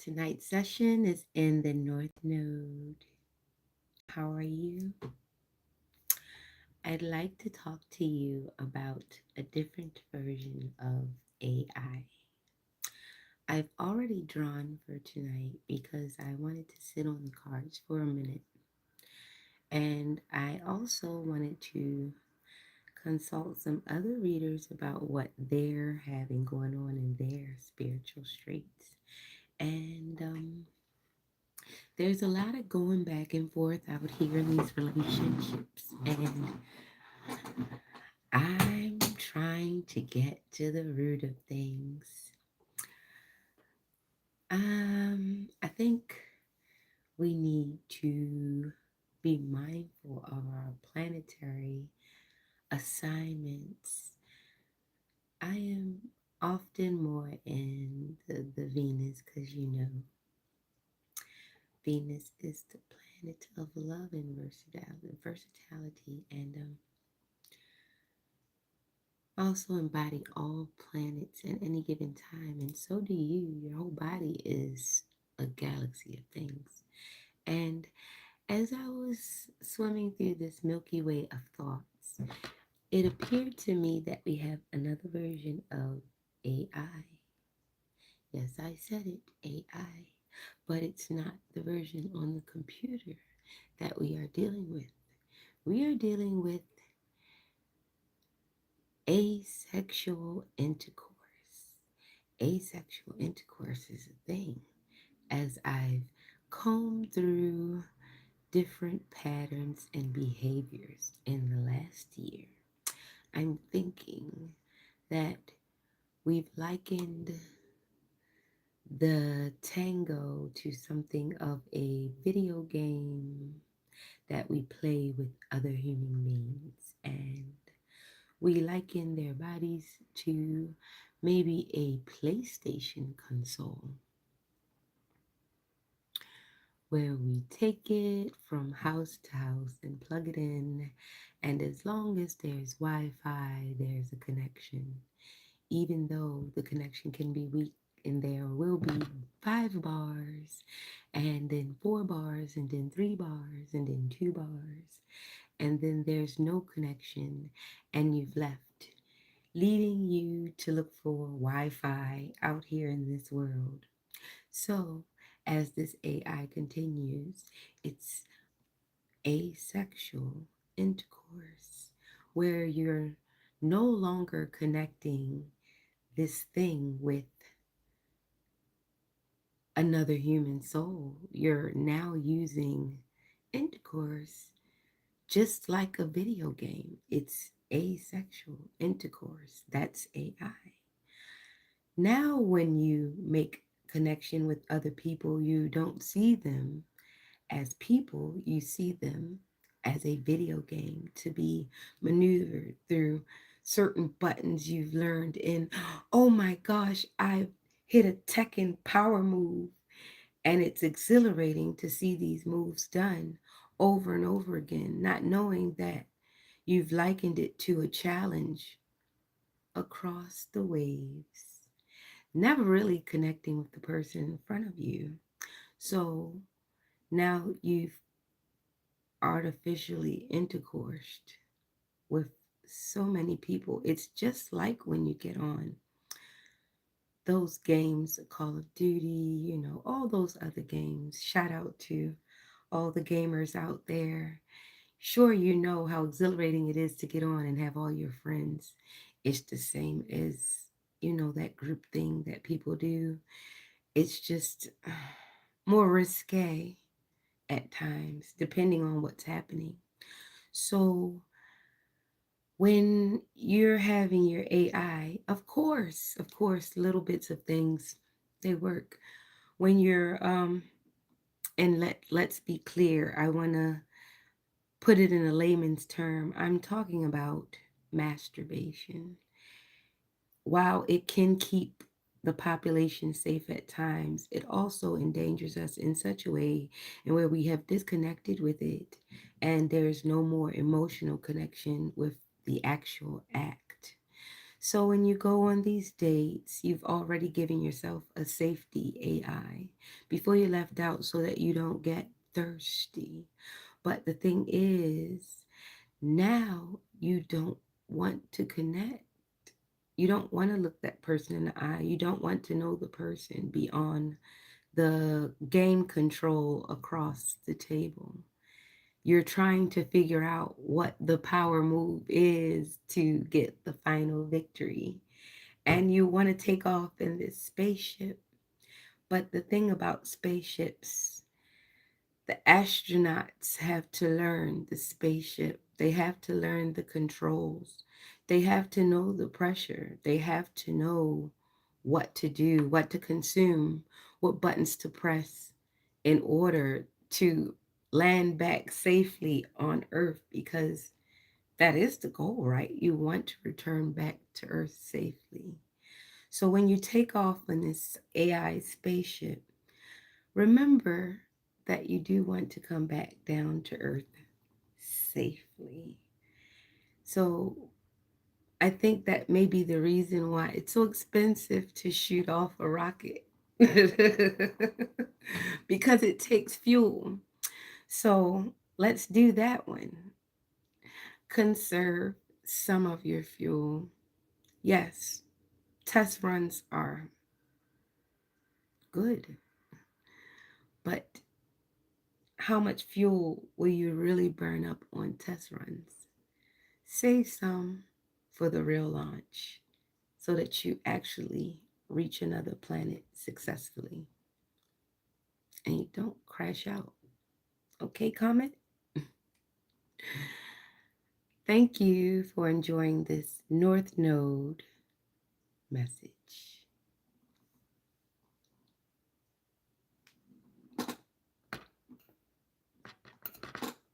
Tonight's session is in the North Node. How are you? I'd like to talk to you about a different version of AI. I've already drawn for tonight because I wanted to sit on the cards for a minute. And I also wanted to consult some other readers about what they're having going on in their spiritual straits. And there's a lot of going back and forth out here in these relationships, and I'm trying to get to the root of things. I think we need to be mindful of our planetary assignments. I am often more in the Venus because Venus is the planet of love and versatility, and also embody all planets at any given time, and so do you. Your whole body is a galaxy of things. And as I was swimming through this Milky Way of thoughts, it appeared to me that we have another version of AI. Yes, I said it, AI. But it's not the version on the computer that we are dealing with. We are dealing with asexual intercourse. Asexual intercourse is a thing. As I've combed through different patterns and behaviors in the last year, I'm thinking that we've likened the tango to something of a video game that we play with other human beings. And we liken their bodies to maybe a PlayStation console where we take it from house to house and plug it in. And as long as there's Wi Fi, there's a connection. Even though the connection can be weak, and there will be 5 bars, and then 4 bars, and then 3 bars, and then 2 bars, and then there's no connection, and you've left, leading you to look for Wi Fi out here in this world. So, as this AI continues, it's asexual intercourse where you're no longer connecting this thing with another human soul. You're now using intercourse just like a video game. It's asexual intercourse. That's AI. Now, when you make connection with other people, you don't see them as people, you see them as a video game to be maneuvered through certain buttons you've learned in. Oh my gosh, I hit a Tekken power move, and it's exhilarating to see these moves done over and over again, not knowing that you've likened it to a challenge across the waves, never really connecting with the person in front of you. So now you've artificially intercoursed with so many people. It's just like when you get on those games, Call of Duty, all those other games. Shout out to all the gamers out there. Sure, you know how exhilarating it is to get on and have all your friends. It's the same as, that group thing that people do. It's just more risque at times, depending on what's happening. So, when you're having your AI, of course, little bits of things, they work. When you're and let's be clear, I want to put it in a layman's term. I'm talking about masturbation. While it can keep the population safe at times, it also endangers us in such a way and where we have disconnected with it and there is no more emotional connection with the actual act. So when you go on these dates, you've already given yourself a safety AI before you left out so that you don't get thirsty. But the thing is, now you don't want to connect. You don't want to look that person in the eye. You don't want to know the person beyond the game control across the table. You're trying to figure out what the power move is to get the final victory. And you want to take off in this spaceship. But the thing about spaceships, the astronauts have to learn the spaceship. They have to learn the controls. They have to know the pressure. They have to know what to do, what to consume, what buttons to press in order to land back safely on Earth, because that is the goal, right? You want to return back to Earth safely. So when you take off on this AI spaceship, remember that you do want to come back down to Earth safely. So I think that may be the reason why it's so expensive to shoot off a rocket. Because it takes fuel. So let's do that one. Conserve some of your fuel. Yes, test runs are good, but how much fuel will you really burn up on test runs? Save some for the real launch so that you actually reach another planet successfully and you don't crash out. Okay, Comet? Thank you for enjoying this North Node message.